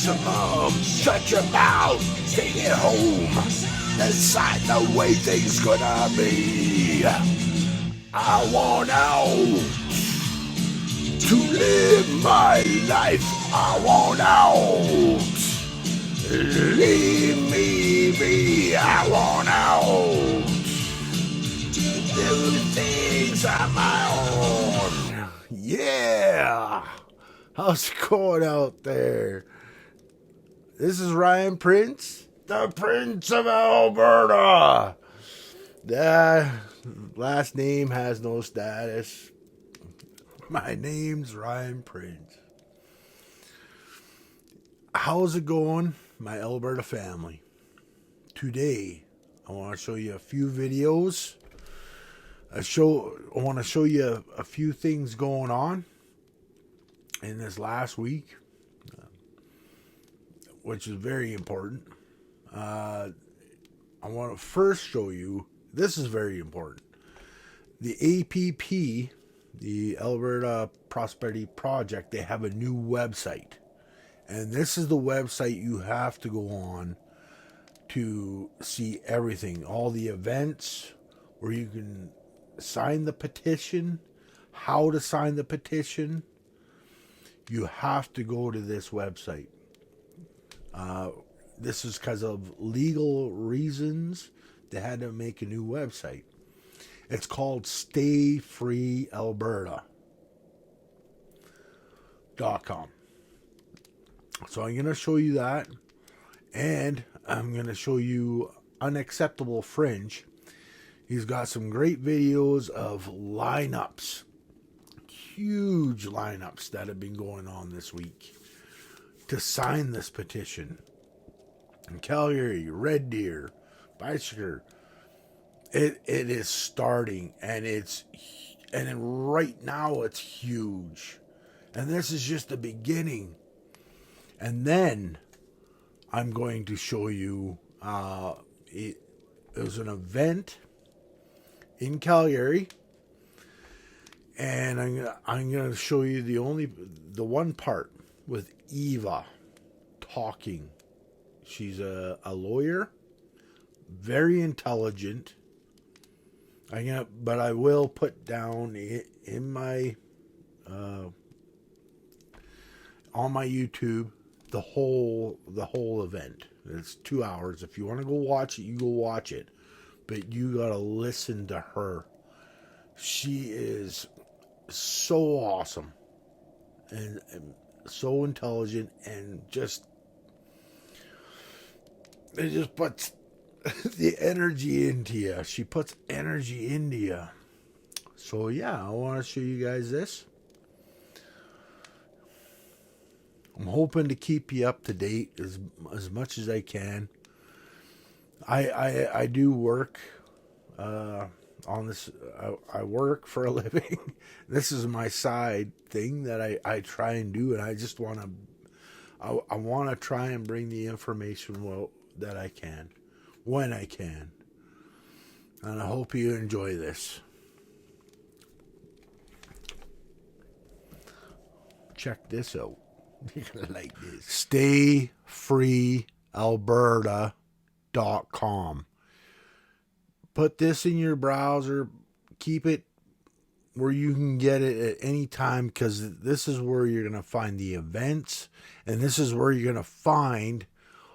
maximum. Shut your mouth, stay at home. Decide the way things gonna be. I want out to live my life. I want out. Leave me be. I want out. Do things on my own. Yeah. How's it going out there? This is Ryan Prince, the Prince of Alberta. The last name has no status. My name's Ryan Prince. How's it going, my Alberta family? Today, I want to show you a few videos. I want to show you a few things going on in this last week, which is very important. I want to first show you, this is very important. The APP, the Alberta Prosperity Project, they have a new website. And this is the website you have to go on to see everything. All the events where you can sign the petition, how to sign the petition. You have to go to this website. This is because of legal reasons. They had to make a new website. It's called stayfreealberta.com. So I'm going to show you that. And I'm going to show you Unacceptable Fringe. He's got some great videos of lineups. Huge lineups that have been going on this week to sign this petition. In Calgary, Red Deer, Bicycle. It is starting, and right now it's huge. And this is just the beginning. And then I'm going to show you it was an event in Calgary, and I'm going to show you the one part with Eva talking. She's a lawyer, very intelligent. But I will put down in my on my YouTube the whole event. It's 2 hours. If you want to go watch it, you go watch it. But you gotta listen to her. She is so awesome and so intelligent, and it just puts the energy into you. She puts energy into you. So yeah, I want to show you guys this. I'm hoping to keep you up to date as much as I can. I do work on this. I work for a living. This is my side thing that I try and do, and I just want to. I want to try and bring the information that I can, when I can, and I hope you enjoy this. Check this out. You're gonna like this. stayfreealberta.com. Put this in your browser. Keep it where you can get it at any time, because this is where you're going to find the events, and this is where you're going to find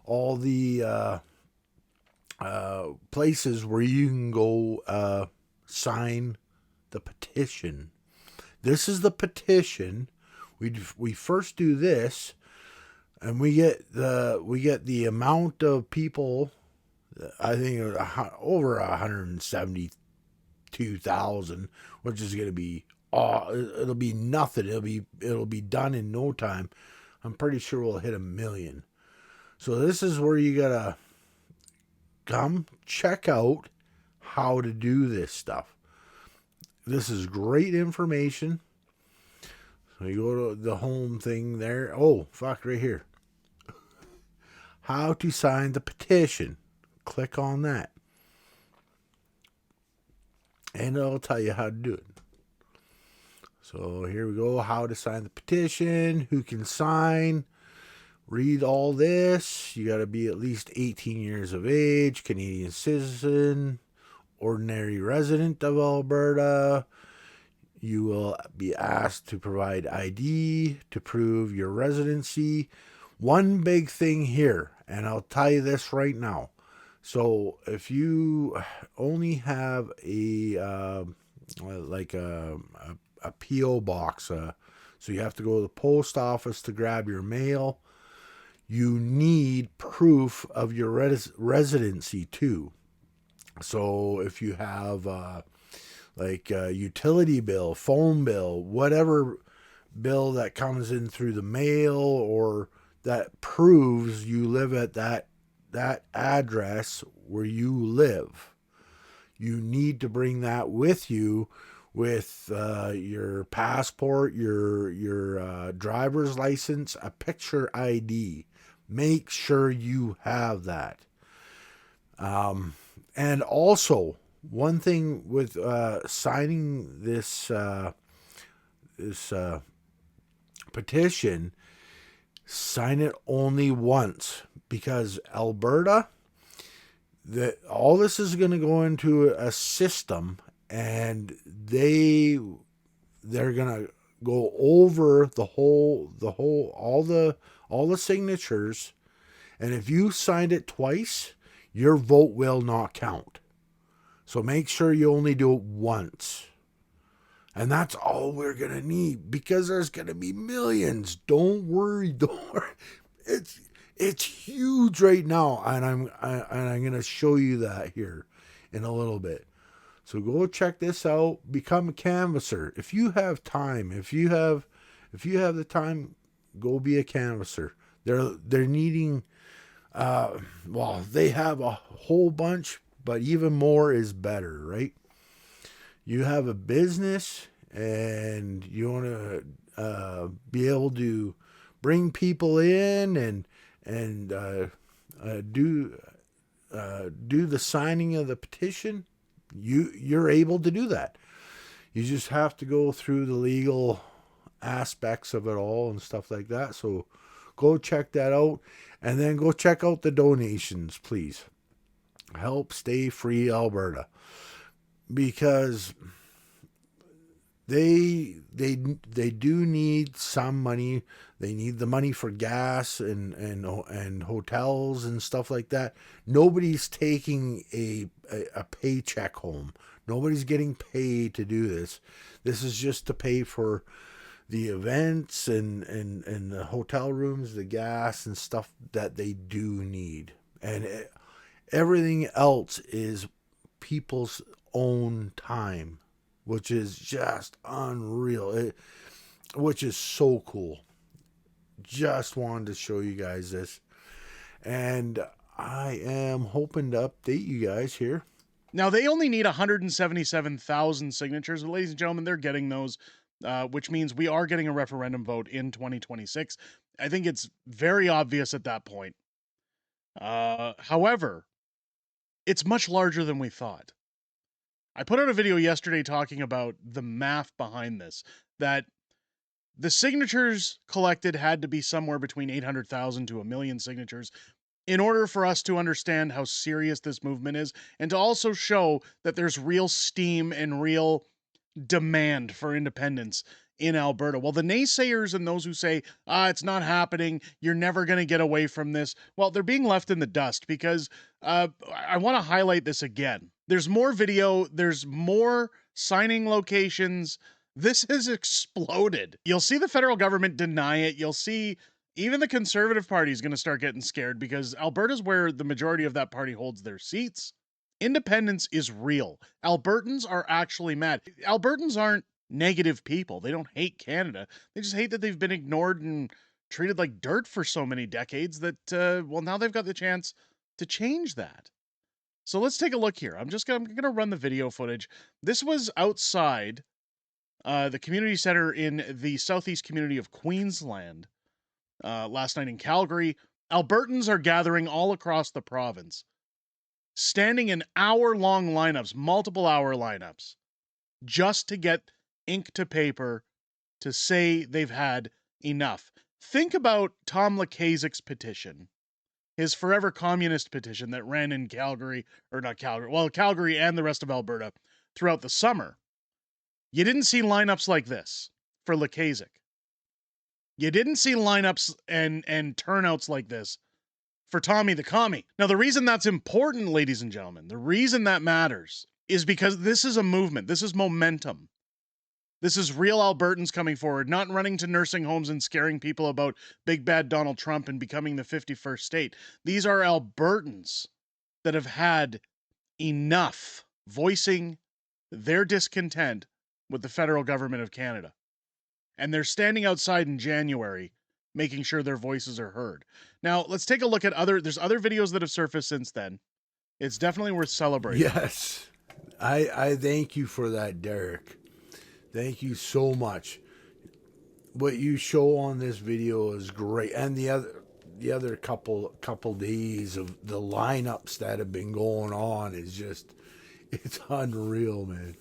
all the places where you can go sign the petition. This is the petition. We first do this, and we get the amount of people. I think over 172,000, which is going to be it'll be nothing. It'll be done in no time. I'm pretty sure we'll hit 1 million. So this is where you gotta come check out how to do this stuff. This is great information. So you go to the home thing there. Oh, fuck, right here. How to sign the petition. Click on that. And it'll tell you how to do it. So here we go. How to sign the petition. Who can sign. read all this. You got to be at least 18 years of age, Canadian citizen, ordinary resident of Alberta. You will be asked to provide ID to prove your residency. One big thing here, and I'll tell you this right now. So if you only have like a PO box, so you have to go to the post office to grab your mail, you need proof of your residency too. So if you have like a utility bill, phone bill, whatever bill that comes in through the mail or that proves you live at that address where you live, you need to bring that with you, with your passport, your driver's license, a picture ID. Make sure you have that. And also, one thing with signing this petition, sign it only once, because Alberta, all this is going to go into a system, and they're going to go over all the signatures, and if you signed it twice, your vote will not count. So make sure you only do it once. And that's all we're going to need, because there's going to be millions. Don't worry. It's huge right now, and I'm going to show you that here in a little bit. So go check this out. Become a canvasser if you have time. If you have the time, go be a canvasser. They're needing they have a whole bunch, but even more is better, right? You have a business and you want to be able to bring people in and do the signing of the petition. You're able to do that. You just have to go through the legal aspects of it all and stuff like that. So go check that out, and then go check out the donations, please. Help Stay Free Alberta, because they do need some money. They need the money for gas and hotels and stuff like that. Nobody's taking a paycheck home. Nobody's getting paid to do this. This is just to pay for the events and the hotel rooms, the gas and stuff that they do need. And everything else is people's own time, which is just unreal, which is so cool. Just wanted to show you guys this. And I am hoping to update you guys here. Now, they only need 177,000 signatures. But ladies and gentlemen, they're getting those, which means we are getting a referendum vote in 2026. I think it's very obvious at that point. However, it's much larger than we thought. I put out a video yesterday talking about the math behind this, that the signatures collected had to be somewhere between 800,000 to 1 million signatures in order for us to understand how serious this movement is, and to also show that there's real steam and real demand for independence in Alberta. Well, the naysayers and those who say, it's not happening, you're never going to get away from this, well, they're being left in the dust, because I want to highlight this again. There's more video, there's more signing locations. This has exploded. You'll see the federal government deny it. You'll see even the Conservative Party is going to start getting scared, because Alberta's where the majority of that party holds their seats. Independence is real. Albertans are actually mad. Albertans aren't negative people. They don't hate Canada. They just hate that they've been ignored and treated like dirt for so many decades that, now they've got the chance to change that. So let's take a look here. I'm going to run the video footage. This was outside the community center in the southeast community of Queensland last night in Calgary. Albertans are gathering all across the province, standing in hour-long lineups, multiple-hour lineups, just to get ink to paper to say they've had enough. Think about Tom Lakazik's petition, his Forever Communist petition that ran in Calgary, or not Calgary, well, Calgary and the rest of Alberta throughout the summer. You didn't see lineups like this for Lakazik. You didn't see lineups and turnouts like this for Tommy the Commie. Now, the reason that's important, ladies and gentlemen, the reason that matters is because this is a movement. This is momentum. This is real Albertans coming forward, not running to nursing homes and scaring people about big bad Donald Trump and becoming the 51st state. These are Albertans that have had enough voicing their discontent with the federal government of Canada. And they're standing outside in January, making sure their voices are heard. Now, let's take a look at there's other videos that have surfaced since then. It's definitely worth celebrating. Yes. I thank you for that, Derek. Thank you so much. What you show on this video is great. And the other couple days of the lineups that have been going on is just, it's unreal, man.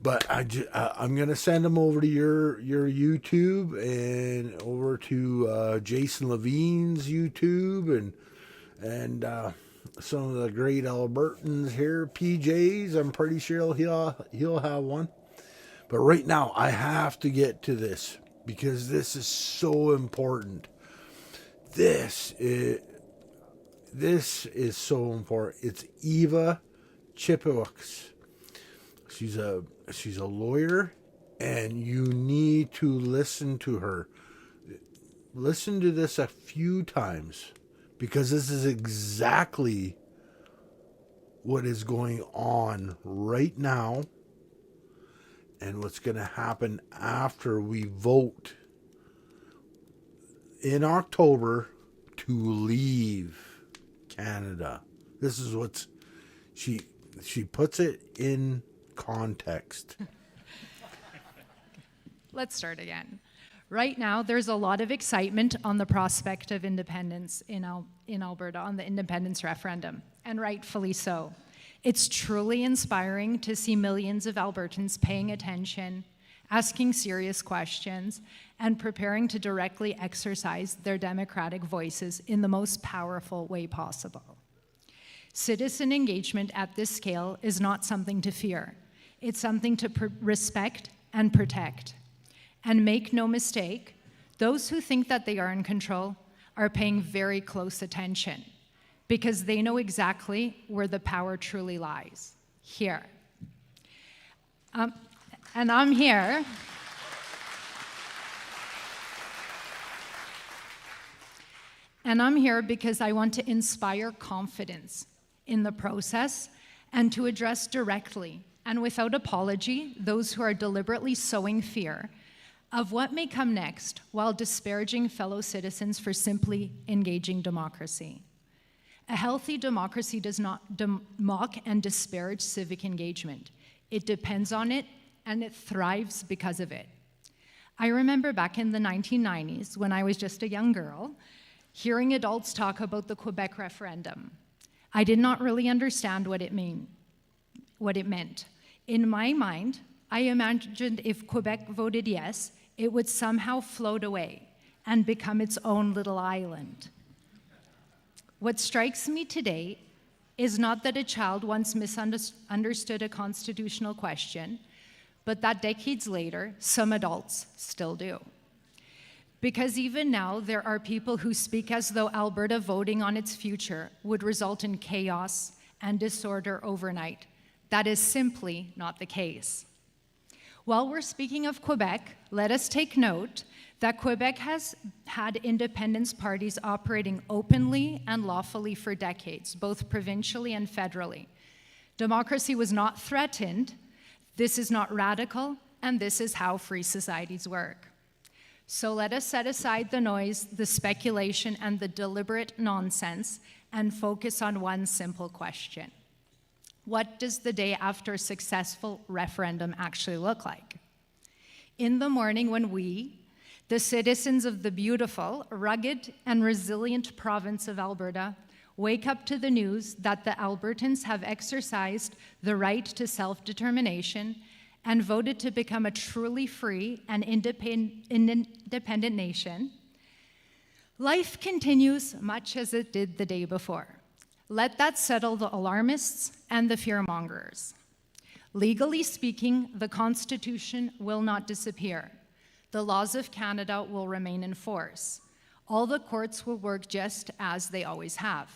But I'm going to send them over to your YouTube and over to Jason Levine's YouTube and some of the great Albertans here, PJs. I'm pretty sure he'll have one. But right now, I have to get to this because this is so important. This is so important. It's Eva Chipowicz. She's a lawyer, and you need to listen to her. Listen to this a few times because this is exactly what is going on right now and what's going to happen after we vote in October to leave Canada. This is what's she puts it in context. Let's start again. Right now, there's a lot of excitement on the prospect of independence in Alberta, on the independence referendum, and rightfully so. It's truly inspiring to see millions of Albertans paying attention, asking serious questions, and preparing to directly exercise their democratic voices in the most powerful way possible. Citizen engagement at this scale is not something to fear. It's something to respect and protect. And make no mistake, those who think that they are in control are paying very close attention because they know exactly where the power truly lies, here. And I'm here. And I'm here because I want to inspire confidence in the process and to address directly and without apology those who are deliberately sowing fear of what may come next while disparaging fellow citizens for simply engaging democracy. A healthy democracy does not mock and disparage civic engagement. It depends on it, and it thrives because of it. I remember back in the 1990s, when I was just a young girl, hearing adults talk about the Quebec referendum. I did not really understand what it meant. In my mind, I imagined if Quebec voted yes, it would somehow float away and become its own little island. What strikes me today is not that a child once misunderstood a constitutional question, but that decades later, some adults still do. Because even now, there are people who speak as though Alberta voting on its future would result in chaos and disorder overnight. That is simply not the case. While we're speaking of Quebec, let us take note that Quebec has had independence parties operating openly and lawfully for decades, both provincially and federally. Democracy was not threatened, this is not radical, and this is how free societies work. So let us set aside the noise, the speculation, and the deliberate nonsense, and focus on one simple question. What does the day after a successful referendum actually look like? In the morning when we, the citizens of the beautiful, rugged, and resilient province of Alberta, wake up to the news that the Albertans have exercised the right to self-determination and voted to become a truly free and independent nation, life continues much as it did the day before. Let that settle the alarmists and the fearmongers. Legally speaking, the Constitution will not disappear. The laws of Canada will remain in force. All the courts will work just as they always have.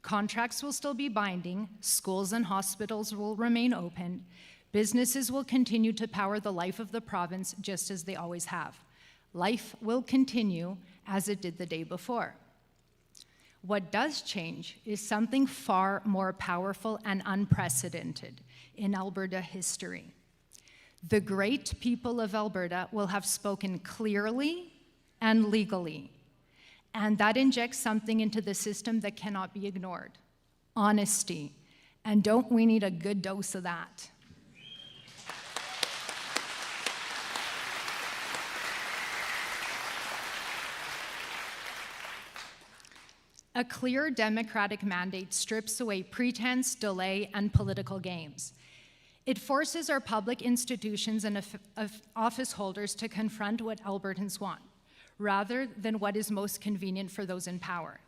Contracts will still be binding, schools and hospitals will remain open, businesses will continue to power the life of the province just as they always have. Life will continue as it did the day before. What does change is something far more powerful and unprecedented in Alberta history. The great people of Alberta will have spoken clearly and legally, and that injects something into the system that cannot be ignored: honesty. And don't we need a good dose of that? A clear democratic mandate strips away pretense, delay, and political games. It forces our public institutions and office holders to confront what Albertans want, rather than what is most convenient for those in power.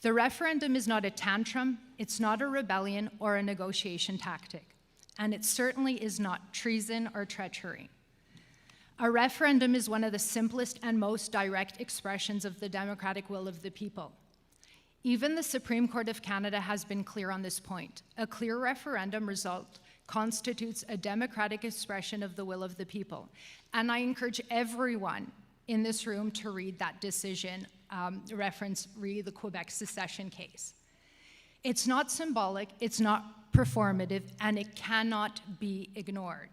The referendum is not a tantrum, it's not a rebellion or a negotiation tactic, and it certainly is not treason or treachery. A referendum is one of the simplest and most direct expressions of the democratic will of the people. Even the Supreme Court of Canada has been clear on this point. A clear referendum result constitutes a democratic expression of the will of the people. And I encourage everyone in this room to read that decision, read the Quebec secession case. It's not symbolic, it's not performative, and it cannot be ignored.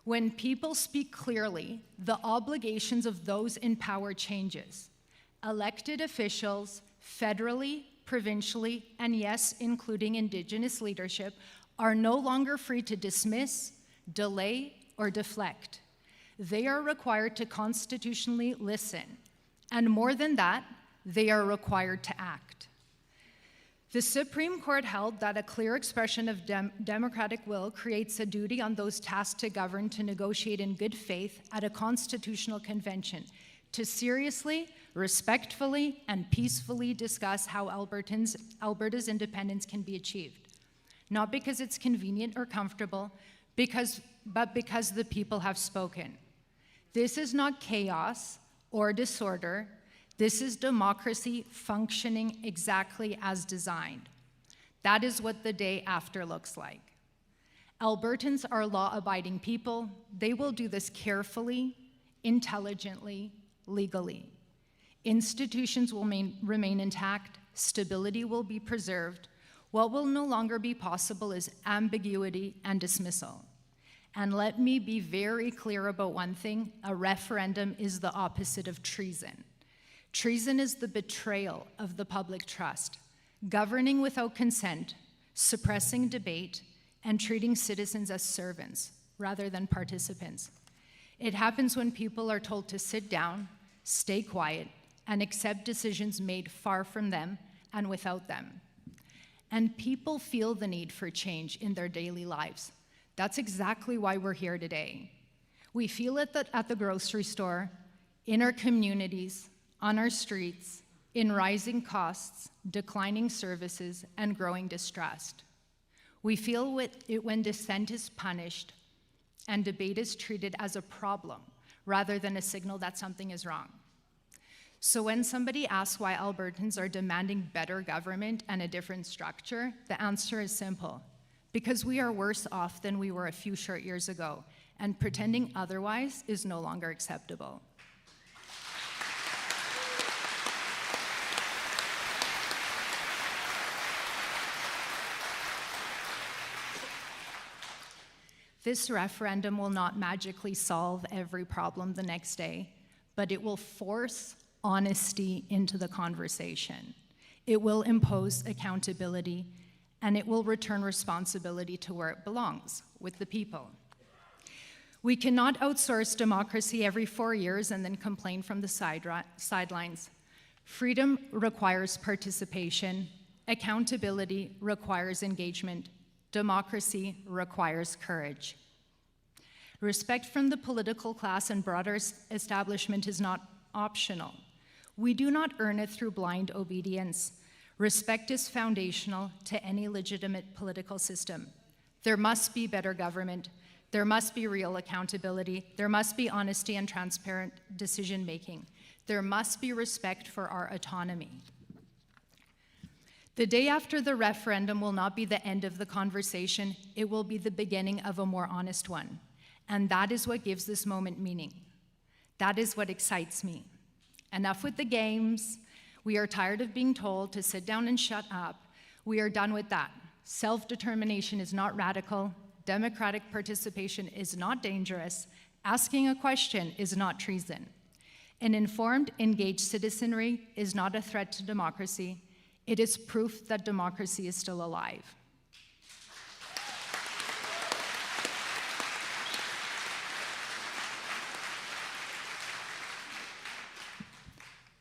When people speak clearly, the obligations of those in power changes. Elected officials, federally, provincially, and yes, including Indigenous leadership, are no longer free to dismiss, delay, or deflect. They are required to constitutionally listen, and more than that, they are required to act. The Supreme Court held that a clear expression of democratic will creates a duty on those tasked to govern to negotiate in good faith at a constitutional convention, to seriously, respectfully, and peacefully discuss how Alberta's independence can be achieved. Not because it's convenient or comfortable, but because the people have spoken. This is not chaos or disorder. This is democracy functioning exactly as designed. That is what the day after looks like. Albertans are law-abiding people. They will do this carefully, intelligently, legally. Institutions will remain intact. Stability will be preserved. What will no longer be possible is ambiguity and dismissal. And let me be very clear about one thing: a referendum is the opposite of treason. Treason is the betrayal of the public trust, governing without consent, suppressing debate, and treating citizens as servants rather than participants. It happens when people are told to sit down, stay quiet, and accept decisions made far from them and without them. And people feel the need for change in their daily lives. That's exactly why we're here today. We feel it at the grocery store, in our communities, on our streets, in rising costs, declining services, and growing distrust. We feel it when dissent is punished and debate is treated as a problem rather than a signal that something is wrong. So when somebody asks why Albertans are demanding better government and a different structure, the answer is simple: because we are worse off than we were a few short years ago, and pretending otherwise is no longer acceptable. This referendum will not magically solve every problem the next day, but it will force honesty into the conversation. It will impose accountability, and it will return responsibility to where it belongs, with the people. We cannot outsource democracy every 4 years and then complain from the sidelines. Freedom requires participation. Accountability requires engagement. Democracy requires courage. Respect from the political class and broader establishment is not optional. We do not earn it through blind obedience. Respect is foundational to any legitimate political system. There must be better government. There must be real accountability. There must be honesty and transparent decision-making. There must be respect for our autonomy. The day after the referendum will not be the end of the conversation. It will be the beginning of a more honest one. And that is what gives this moment meaning. That is what excites me. Enough with the games. We are tired of being told to sit down and shut up. We are done with that. Self-determination is not radical. Democratic participation is not dangerous. Asking a question is not treason. An informed, engaged citizenry is not a threat to democracy. It is proof that democracy is still alive.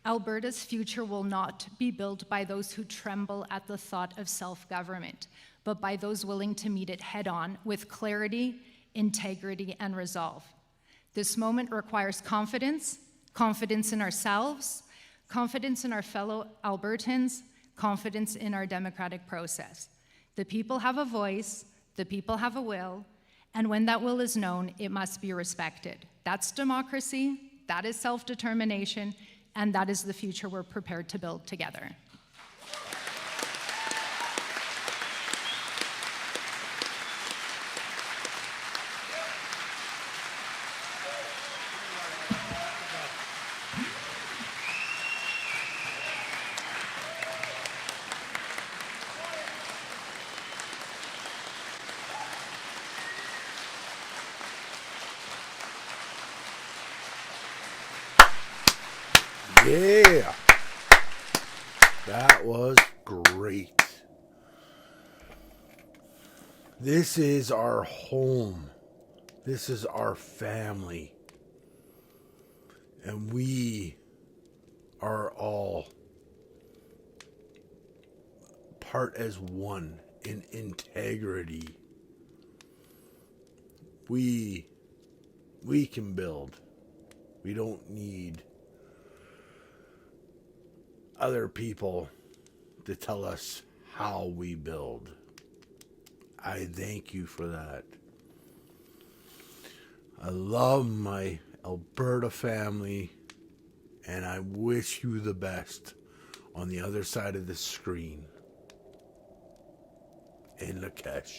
Alberta's future will not be built by those who tremble at the thought of self-government, but by those willing to meet it head-on with clarity, integrity, and resolve. This moment requires confidence, confidence in ourselves, confidence in our fellow Albertans, confidence in our democratic process. The people have a voice, the people have a will, and when that will is known, it must be respected. That's democracy, that is self-determination, and that is the future we're prepared to build together. Yeah, that was great. This is our home. This is our family. And we are all part as one in integrity. We can build. We don't need other people to tell us how we build. I thank you for that. I love my Alberta family, and I wish you the best on the other side of the screen. Inlakech.